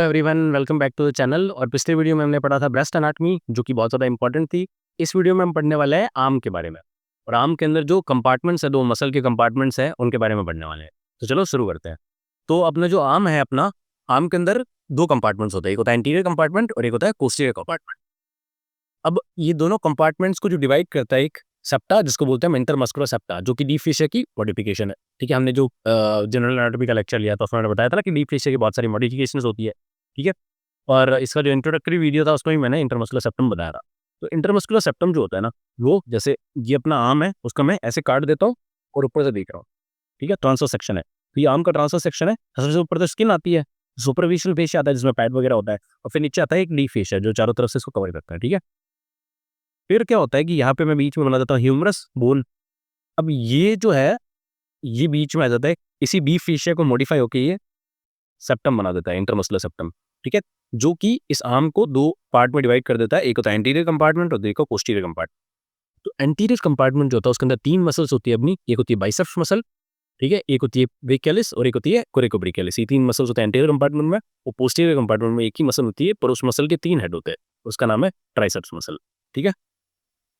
Everyone, welcome back to the channel. और पिछले video में हमने पढ़ा था ब्रेस्ट एनाटॉमी, जो कि बहुत ज़्यादा इंपॉर्टेंट थी। इस वीडियो में हम पढ़ने वाले हैं आर्म के बारे में, और आर्म के अंदर जो कंपार्टमेंट्स है, दो मसल के कंपार्टमेंट्स हैं, उनके बारे में पढ़ने वाले हैं। तो चलो शुरू करते हैं। तो अपना जो आर्म है, अपना आर्म के अंदर दो कंपार्टमेंट्स होते हैं, एक होता है एंटीरियर कंपार्टमेंट और एक होता है पोस्टीरियर कंपार्टमेंट। अब ये दोनों कंपार्टमेंट्स को जो डिवाइड करता है, एक सेप्टा जिसको बोलते हैं इंटरमस्कुलर सेप्टा, जो कि डीप फेशिया की मॉडिफिकेशन है। ठीक है, हमने जो जनरल एनाटॉमी का लेक्चर लिया था उसमें मैंने बताया था कि डीप फेशिया की बहुत सारी मॉडिफिकेशंस होती है। ठीक है, और इसका जो इंट्रोडक्टरी वीडियो था उसमें भी मैंने इंटरमस्कुलर सेप्टम बताया था। तो इंटरमस्कुलर सेप्टम जो होता है ना, वो जैसे ये अपना आर्म है, उसका मैं ऐसे काट देता हूँ और ऊपर से देख रहा हूँ। ठीक है, ट्रांसवर्स सेक्शन है। तो ये आर्म का ट्रांसवर्स सेक्शन है। सबसे ऊपर तो स्किन आती है, सुपरफिशियल फेशिया आता है जिसमें पैड वगैरह होता है, और फिर नीचे आता है एक डीप फेशिया जो चारों तरफ से इसको कवर करता है। ठीक है, फिर क्या होता है कि यहाँ पे मैं बीच में बना देता हूँ ह्यूमरस बोन। अब ये जो है, ये बीच में आ जाता है, इसी डीप फेशिया को मॉडिफाई होकर ये सेप्टम बना देता है, इंटरमस्कुलर सेप्टम। ठीक है, जो कि इस आर्म को दो पार्ट में डिवाइड कर देता है, एक होता है एंटीरियर कंपार्टमेंट और एक होता है पोस्टीरियर कंपार्टमेंट। तो एंटीरियर कंपार्टमेंट जो होता है उसके अंदर तीन मसल्स होती है अपनी, एक होती है बाइसेप्स मसल, ठीक है, एक होती है ब्रेकियलिस और एक होती है कोरिकोब्रेकियलिस। ये तीन मसल्स होते हैं एंटीरियर कंपार्टमेंट में, और पोस्टीरियर कंपार्टमेंट में एक ही मसल होती है, पर उस मसल के तीन हेड होते हैं, उसका नाम है ट्राइसेप्स मसल। ठीक है,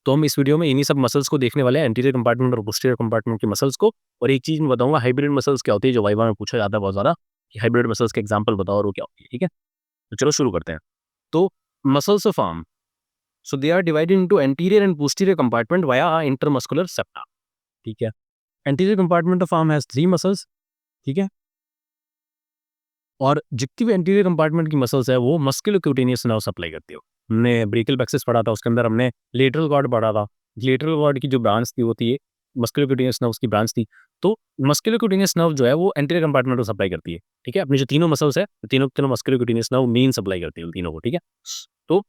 तो हम इस वीडियो में इन्हीं सब मसल्स को देखने वाले हैं, एंटीरियर कंपार्टमेंट और पोस्टीरियर कंपार्टमेंट की मसल्स को। और एक चीज मैं बताऊंगा, हाइब्रिड मसल्स क्या होती है, जो वाइवा में पूछा जाता है बहुत ज्यादा, कि हाइब्रिड मसल्स के एग्जांपल बताओ और वो क्या होती है। ठीक है, तो चलो शुरू करते हैं। तो muscles of arm, so they are divided into anterior and posterior compartment via intermuscular septa. ठीक है, anterior compartment of arm has three muscles. ठीक है, और जितनी भी एंटीरियर कंपार्टमेंट की मसल्स है वो मस्कुलोक्यूटेनियस नर्व सप्लाई करती है। हमने ब्रेकियल प्लेक्सस पढ़ा था, उसके अंदर हमने लेटरल कॉर्ड पढ़ा था। लेटरल कॉर्ड की जो ब्रांच थी वो थी मस्कुलोक्यूटेनियस नर्व की ब्रांच थी। तो मस्कुलोक्यूटेनियस नर्व जो है वो एंटीरियर कंपार्टमेंट को सप्लाई करती है। ठीक है, अपनी जो तीनों मसल्स है, तीनों तीनों मस्कुलोक्यूटेनियस नर्व मेन सप्लाई करती है उन तीनों को। ठीक है, तो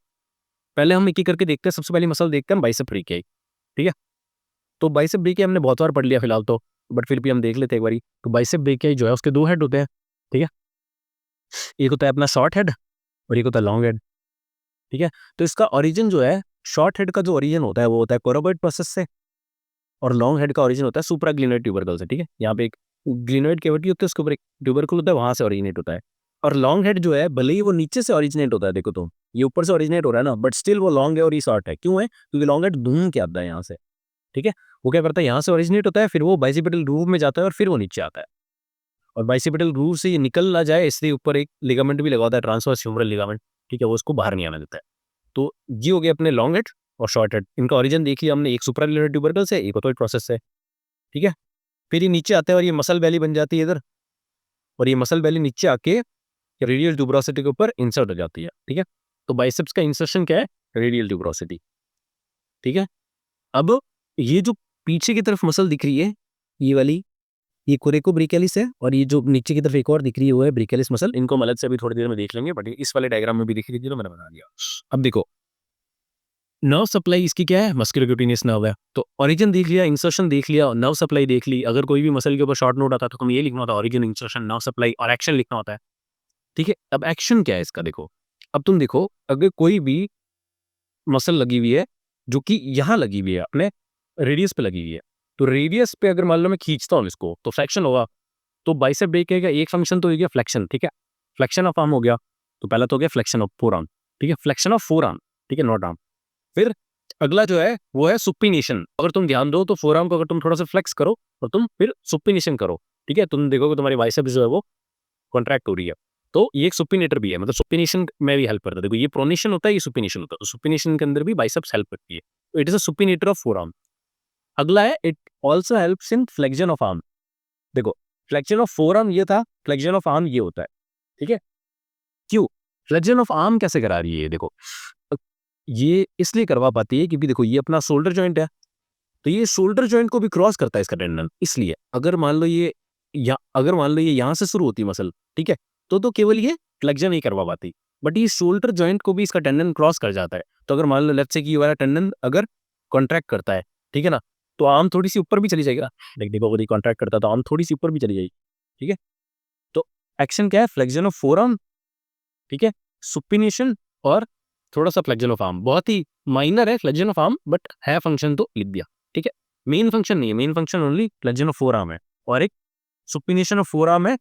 पहले हम एक एक करके देखते हैं। सबसे पहली मसल देखते हैं बाइसेप ब्रेकियाई। ठीक है, तो बाइसेप ब्रेकियाई हमने बहुत बार पढ़ लिया फिलहाल तो, बट फिर भी हम देख लेते हैं एक बारी। तो बाइसेप ब्रेकियाई जो है उसके दो हेड होते हैं। ठीक है, एक होता है अपना शॉर्ट हेड और एक होता है लॉन्ग हेड। ठीक है, तो इसका ओरिजिन जो है, शॉर्ट हेड का जो ओरिजिन होता है वो होता है कोरोबॉइड प्रोसेस से, और लॉन्ग हेड का ओरिजिन होता है सुप्राग्लिनोइड ट्यूबरकल से। ठीक है, यहाँ पे एक ग्लिनोइड कैविटी होती है, उसके ऊपर एक ट्यूबरकल होता है, वहां से ओरिजिनेट होता है। और लॉन्ग हेड जो है, भले ही वो नीचे से ओरिजिनेट होता है, देखो तो ये ऊपर से ओरिजिनेट हो रहा है ना, बट स्टिल वो लॉन्ग है और ये शॉर्ट है। क्यों है? क्योंकि लॉन्ग हेड घूम के आता है यहाँ से। ठीक है, वो क्या करता है, यहाँ से ओरिजिनेट होता है, फिर वो बाइसिपिटल ग्रूव में जाता है और फिर वो नीचे आता है। और बाइसिपिटल ग्रूव से ये निकल ना जाए इसलिए ऊपर एक लिगामेंट भी लगा होता है, ट्रांसवर्स ह्यूमरल लिगामेंट। ठीक है, वो उसको बाहर नहीं आने देता है। तो ये हो गए अपने लॉन्ग हेड और शॉर्ट हेड। इनका ओरिजिन देख लिया हमने, एक सुप्रालिनर ट्यूबरकल से, एक ओटोइड प्रोसेस से। ठीक है, फिर ये नीचे आते हैं और ये मसल बैली बन जाती है इधर, और ये मसल बैली नीचे आके रेडियल ट्यूबरोसिटी के ऊपर इंसर्ट हो जाती है। ठीक है, तो बाइसेप्स का इंसर्शन क्या है? Radial tuberosity. ठीक है, अब ये जो पीछे की तरफ मसल दिख रही है, ये वाली, ये कोरेकोब्रेकियलिस है, और ये जो नीचे की तरफ एक और दिख रही है वो है ब्रेकियलिस मसल। इनको हम अलग से अभी थोड़ी देर में देख लेंगे, बट इस वाले डायग्राम में भी दिख रही थी तो मैंने बता दिया। अब देखो, नर्व सप्लाई इसकी क्या है? मस्कुलोक्यूटेनियस नर्व है। तो ओरिजिन देख लिया, इंसर्शन देख लिया, नर्व सप्लाई देख ली। अगर कोई भी मसल के ऊपर शॉर्ट नोट आता है तो हमें ये लिखना होता है ओरिजिन, इंसर्शन, नर्व सप्लाई, और एक्शन लिखना होता है। ठीक है, अब एक्शन क्या है इसका? देखो, अब तुम देखो, अगर कोई भी मसल लगी हुई है जो कि यहाँ लगी हुई है, अपने रेडियस पे लगी हुई है, तो रेडियस पे अगर मान लो मैं खींचता हूँ इसको तो फ्लेक्शन होगा। तो बाइसेप ब्रेकिया का एक फंक्शन तो हो गया फ्लेक्शन। ठीक है, फ्लेक्शन ऑफ आर्म हो गया, तो पहला तो हो गया फ्लेक्शन ऑफ फोर आर्म। ठीक है, फ्लेक्शन ऑफ फोर आर्म। ठीक है, नॉट आर्म। फिर अगला जो है वो है सुपिनेशन। अगर तुम ध्यान दो तो फोरआर्म को अगर तुम थोड़ा सा फ्लेक्स करो और तुम फिर सुपिनेशन करो, ठीक है, तुम देखोगे तुम्हारी बाइसेप्स जो है वो कॉन्ट्रैक्ट हो रही है। तो ये एक सुपिनेटर भी है, मतलब सुपिनेशन में भी हेल्प करता है। देखो, ये प्रोनेशन होता है, ये सुपिनेशन होता है, तो सुपिनेशन के अंदर भी बाइसेप्स हेल्प करती है। तो it is a supinator of forearm. अगला है, it also helps in flexion of arm. देखो, फ्लेक्शन ऑफ फोरआर्म ये था, फ्लेक्शन ऑफ आर्म ये होता है। ठीक है, क्यों? फ्लेक्शन ऑफ आर्म कैसे करा रही है? देखो, ये इसलिए करवा पाती है क्योंकि देखो, ये अपना शोल्डर जॉइंट है, तो ये शोल्डर जॉइंट को भी क्रॉस करता है इसका टेंडन। इसलिए अगर मान लो ये, या अगर मान लो ये यहाँ से शुरू होती मसल, ठीक है, तो केवल ये फ्लेक्शन नहीं करवा पाती, बट ये शोल्डर जॉइंट को भी इसका टेंडन क्रॉस कर जाता है। तो अगर मान लो लेट्स से कि ये वाला टेंडन अगर कॉन्ट्रैक्ट करता है, ठीक है ना, तो आर्म थोड़ी सी ऊपर भी चली जाएगी ना। देखो, अगर ये कॉन्ट्रैक्ट करता है तो आर्म थोड़ी सी ऊपर भी चली जाएगी। ठीक है, तो एक्शन क्या है? फ्लेक्शन ऑफ फोर आर्म, ठीक है, सुपिनेशन, और थोड़ा सा फ्लेक्शन ऑफ आर्म। बहुत ही माइनर है फ्लेक्शन ऑफ आर्म, बट है फंक्शन तो लिख दिया। ठीक है, मेन फंक्शन नहीं है, main function only flexion of four arm है, और एक सुपिनेशन ऑफ फोर आर्म है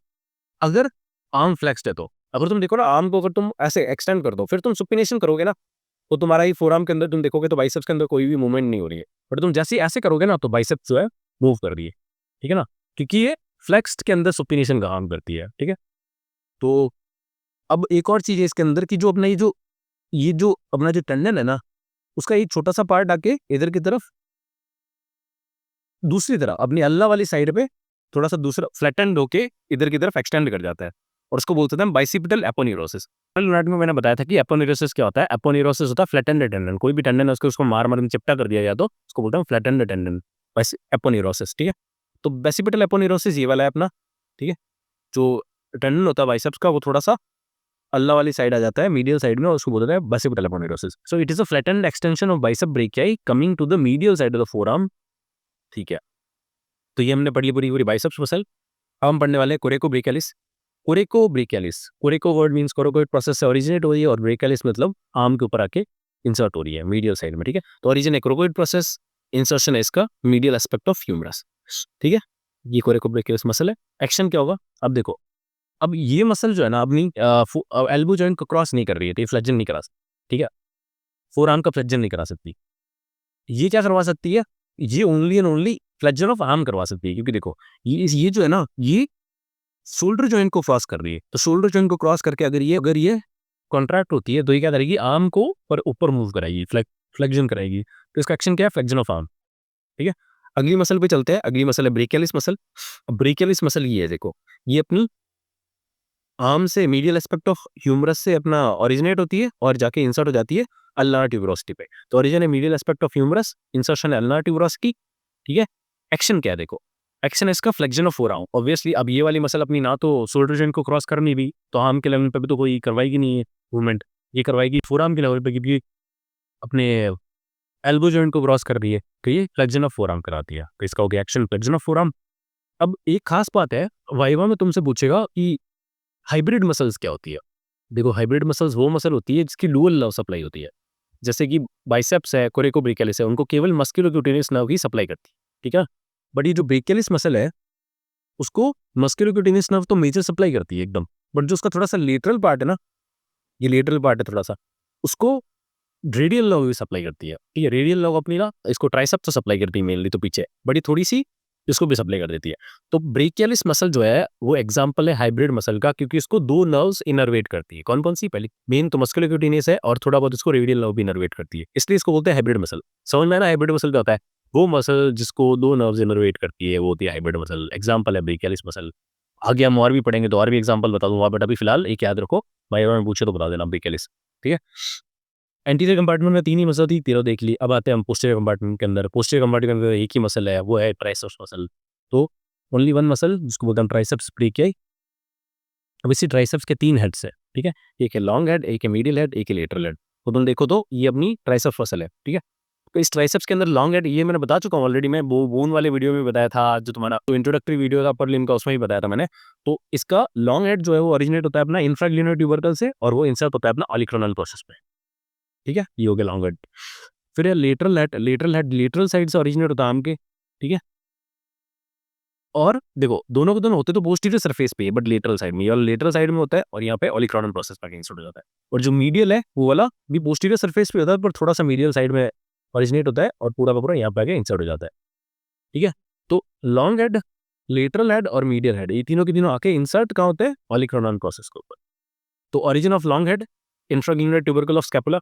अगर आर्म फ्लेक्स्ड है तो। अगर तुम देखो ना आर्म को अगर तुम ऐसे एक्सटेंड कर दो फिर तुम सुपिनेशन करोगे ना तो तुम्हारा ही फोरआर्म के अंदर तुम देखोगे तो बाइसेप्स के अंदर कोई भी मूवमेंट नहीं हो रही है, बट तुम जैसे ही ऐसे करोगे ना तो बाइसेप्स जो है मूव कर रही है, ठीक है ना, क्योंकि ये फ्लेक्स्ड के अंदर सुपिनेशन का काम करती है, ठीक है। तो अब एक और चीज है इसके अंदर कि जो अपना ये जो अपना जो टेंडन है ना उसका एक छोटा सा पार्ट आके इधर की तरफ दूसरी तरफ अपनी अल्लाह वाली साइड पे थोड़ा सा दूसरा फ्लैटेंड होके इधर की तरफ एक्सटेंड कर जाता है और उसको बोलते हैं बाइसिपिटल एपोन्यूरोसिस। में मैंने बताया था कि एपोन्यूरोसिस क्या होता है। एपोन्यूरोसिस होता है फ्लैटेंड टेंडन, कोई भी टेंडन है उसको मार मार में चिपटा कर दिया गया तो उसको बोलते हैं फ्लैटेंड टेंडन एपोन्यूरोसिस, ठीक है। तो बेसिपिटल एपोन्यूरोसिस ये वाला है अपना, ठीक है। जो टेंडन होता है बाइसेप्स का वो थोड़ा सा अल्लाह वाली साइड आ जाता है मीडियल साइड में और उसको बोलते हैं bicipital aponeurosis. So it is a flattened extension of bicep brachii coming to the medial side of the forearm, ठीक है। तो ये हमने पढ़ ली पूरी पूरी बाइसेप्स मसल। अब हम पढ़ने वाले हैं कोरेको brachialis. कोरेको brachialis, कोरेको word means coracoid process से ओरिजिनेट हो रही है और ब्रेकियालिस मतलब आर्म के ऊपर आके इंसर्ट हो रही है मीडियल साइड में, ठीक है। तो ओरिजिन है कोरेकोइड प्रोसेस, इंसर्शन है इसका मीडियल एस्पेक्ट ऑफ ह्यूमरस, ठीक है। ये कोरेको ब्रेकियालिस मसल है। एक्शन क्या होगा अब देखो, अब ये मसल जो है ना अपनी एल्बो जॉइंट को क्रॉस नहीं कर रही है तो ये फ्लेक्जन नहीं करा सकती, ठीक है। फोर आर्म का फ्लेक्जन नहीं करा सकती। ये क्या करवा सकती है, ये only and only flexion of arm करवा सकती है, क्योंकि देखो ये जो है ना ये शोल्डर जॉइंट को क्रॉस कर रही है। तो शोल्डर जॉइंट को क्रॉस करके अगर ये कॉन्ट्रैक्ट होती है तो ये क्या करेगी, आर्म को पर ऊपर मूव कराएगी, फ्लेक्जन कराएगी। तो इसका एक्शन क्या है, फ्लेक्जन ऑफ आर्म, ठीक है। अगली मसल पे चलते हैं। अगली मसल है ब्रेकियलिस मसल। ब्रेकियलिस मसल ये है देखो, ये अपनी आर्म से मीडियल एस्पेक्ट ऑफ ह्यूमरस से अपना ओरिजिनेट होती है और जाके इंसर्ट हो जाती है अल्नार ट्यूबरोसिटी पे। तो ओरिजिन है medial aspect of humerus, insertion है अल्नार ट्यूबरोसिटी, ठीक है। एक्शन क्या है देखो, एक्शन है इसका फ्लेक्जन ऑफ फोरआर्म। ऑब्वियसली अब ये वाली मसल अपनी ना तो शोल्डर जॉइंट को क्रॉस करनी भी तो आर्म के लेवल पे भी तो कोई करवाएगी नहीं है मूवमेंट, ये करवाएगी फोरआर्म के लेवल पे क्योंकि अपने एल्बो जॉइंट को क्रॉस कर रही है तो ये फ्लेक्जन ऑफ फोरआर्म कराती है। तो इसका हो गया एक्शन फ्लेक्जन ऑफ फोरआर्म। अब एक खास बात है, वाइवा में तुमसे पूछेगा कि हाइब्रिड मसल्स क्या होती है। देखो हाइब्रिड मसल्स वो मसल होती है जिसकी डुअल नर्व सप्लाई होती है। जैसे कि बाइसेप्स है, कोरेको ब्रेकियलिस है, उनको केवल मस्कुलोक्यूटेनियस नर्व ही सप्लाई करती है, ठीक है। बट ये जो ब्रेकियलिस मसल है उसको मस्कुलोक्यूटेनियस नर्व तो मेजर सप्लाई करती है एकदम, बट जो उसका थोड़ा सा लेटरल पार्ट है ना, ये लेटरल पार्ट है थोड़ा सा, उसको रेडियल नर्व भी सप्लाई करती है, ठीक है। रेडियल नर्व अपनी ना इसको ट्राइसेप्स तो सप्लाई करती है मेनली, तो पीछे बड़ी थोड़ी सी इसको भी सप्लाई कर देती है। तो ब्रेकियलिस मसल जो है वो एग्जांपल है हाइब्रिड मसल का, क्योंकि इसको दो नर्व्स इनर्वेट करती है। कौन कौन सी, पहली मेन तो मस्कुलोक्यूटेनियस है और थोड़ा बहुत इसको रेडियल नर्व भी इनर्वेट करती है, इसलिए इसको बोलते हैं हाइब्रिड मसल। समझ में आया ना, हाइब्रिड मसल क्या होता है, वो मसल जिसको दो नर्व्स इनर्वेट करती है वो होती है हाइब्रिड मसल। एग्जांपल है ब्रेकियलिस मसल। आगे हम और भी पढ़ेंगे तो और भी एग्जांपल बता दूंगा, बट अभी फिलहाल एक याद रखो, भाई अगर पूछे तो बता देना ब्रेकियलिस, ठीक है। एंटीरियर कंपार्टमेंट में 3 ही मसल थी, तीनों देख ली। अब आते हैं हम पोस्टीरियर कंपार्टमेंट के अंदर। पोस्टीरियर कंपार्टमेंट के अंदर एक ही मसल है, वो है ट्राइसेप्स मसल। तो ओनली वन मसल जिसको बोलते हैं ट्राइसेप्स ब्रेकियाई। अब इसी ट्राइसेप्स के 3 हेड्स है, ठीक है। एक है लॉन्ग हेड, एक है मीडियल हेड, एक है लेटरल हेड। तो तुम देखो तो ये अपनी ट्राइसेप्स मसल है, ठीक है। तो इस ट्राइसेप्स के अंदर लॉन्ग हेड ये मैंने बता चुका हूँ ऑलरेडी, मैं बोन वाले वीडियो में बताया था, जो तुम्हारा तो इंट्रोडक्टरी वीडियो था अपर लिम्ब का उसमें ही बताया था मैंने। तो इसका लॉन्ग हेड जो है वो ओरिजिनेट होता है अपना इंफ्राग्लिनर ट्यूबरकल से और वो इंसर्ट होता है अपना ऑलिक्रोनल प्रोसेस में, ठीक है। ये हो गया लॉन्ग हेड। फिर है lateral head. Lateral head lateral side से ओरिजिनेट होता है आर्म के, ठीक है। और देखो दोनों के दोनों होते तो पोस्टीरियर सरफेस पे है, बट लेटरल साइड में, ये वाला लेटरल साइड में होता है और यहाँ पे ऑलिक्रोनल प्रोसेस पर इंसर्ट हो जाता है। और जो मीडियल है वो वाला भी पोस्टीरियर सरफेस पे होता है पर थोड़ा सा मीडियल साइड में ओरिजिनेट होता है और पूरा का पूरा यहाँ पे आके इंसर्ट हो जाता है, ठीक है। तो लॉन्ग हेड, लेटरल हेड और मीडियल हेड ये तीनों के तीनों आके इंसर्ट कहाँ होते हैं, ऑलिक्रोनल प्रोसेस के ऊपर। तो origin of long head infraglenoid tubercle of scapula,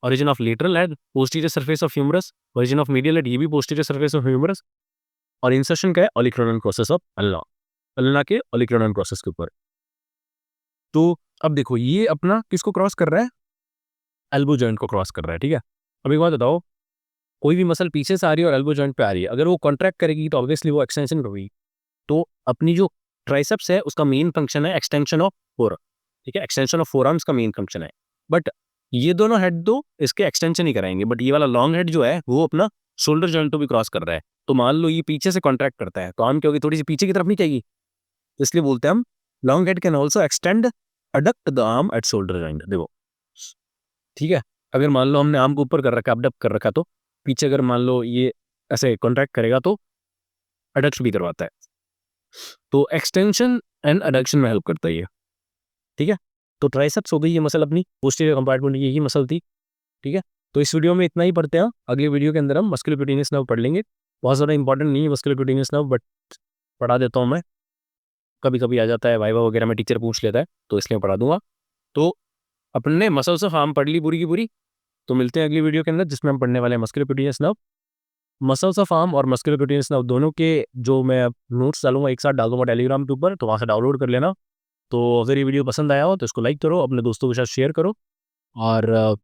origin of lateral head posterior surface of humerus, origin of medial head ये भी पोस्टीरियर सरफेस ऑफ ह्यूमरस, और इंसर्शन का है olecranon process of ulna, ulna के olecranon process के ऊपर। तो अब देखो ये अपना किसको क्रॉस कर रहा है, एल्बो जॉइंट को क्रॉस कर रहा है, ठीक है। अब एक बात बताओ, कोई भी मसल पीछे से आ रही है और एल्बो जॉइंट पे आ रही है, अगर वो कॉन्ट्रैक्ट करेगी तो ऑब्वियसली वो एक्सटेंशन होगी। तो अपनी जो ट्राइसेप्स है उसका मेन फंक्शन है एक्सटेंशन ऑफ फोर, ठीक है। एक्सटेंशन ऑफ फोर आर्म्स का मेन फंक्शन है, बट ये दोनों हेड तो इसके एक्सटेंशन ही कराएंगे, बट ये वाला लॉन्ग हेड जो है वो अपना शोल्डर जॉइंट को भी क्रॉस कर रहा है। तो मान लो ये पीछे से कॉन्ट्रैक्ट करता है तो आर्म क्या होगी, थोड़ी सी पीछे की तरफ नहीं जाएगी, इसलिए बोलते हैं हम long head can also extend adduct the arm at shoulder joint. देखो ठीक है, अगर मान लो हमने आर्म को ऊपर कर रखा, अबडक्ट कर रखा, तो पीछे अगर मान लो ये ऐसे कॉन्ट्रैक्ट करेगा तो अडक्ट भी करवाता है। तो एक्सटेंशन एंड अडक्शन में हेल्प करता है ये, ठीक है। तो ट्राइसेप्स हो गई ये मसल अपनी, पोस्टीरियर कंपार्टमेंट की यही मसल थी, ठीक है। तो इस वीडियो में इतना ही पढ़ते हैं, अगली वीडियो के अंदर हम मस्कुलोक्यूटेनियस नर्व पढ़ लेंगे। बहुत ज़्यादा इंपॉर्टेंट नहीं है मस्कुलोक्यूटेनियस नर्व, बट पढ़ा देता हूँ मैं, कभी कभी आ जाता है वाइवा वगैरह में, टीचर पूछ लेता है तो इसलिए पढ़ा दूंगा। तो अपन ने मसल्स ऑफ आर्म पढ़ ली पूरी की पूरी। तो मिलते हैं अगली वीडियो के अंदर जिसमें हम पढ़ने वाले हैं musculocutaneous nerve. Muscles of arm और मस्कुलोक्यूटेनियस नर्व दोनों के जो मैं नोट्स डालूंगा एक साथ डाल दूंगा टेलीग्राम के ऊपर, तो वहाँ से डाउनलोड कर लेना। तो अगर ये वीडियो पसंद आया हो तो इसको लाइक करो, अपने दोस्तों के साथ शेयर करो। और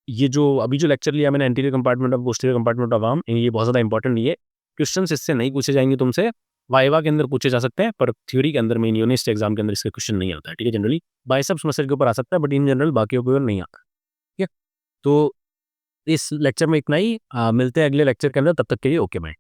ये जो अभी जो लेक्चर लिया मैंने anterior compartment of posterior compartment of arm, ये बहुत ज़्यादा इंपॉर्टेंट नहीं है। क्वेश्चंस इससे नहीं पूछे जाएंगे तुमसे, वाइवा के अंदर पूछे जा सकते हैं, पर थ्योरी के अंदर, मेन यूनिस्ट एग्जाम के अंदर इसका क्वेश्चन नहीं आता है, ठीक है। जनरली बाइसेप्स मसल के ऊपर आ सकता है, बट इन जनरल बाकियों के ऊपर नहीं आता, ठीक है। तो इस लेक्चर में इतना ही, मिलते हैं अगले लेक्चर के अंदर, तब तक के लिए ओके बाय।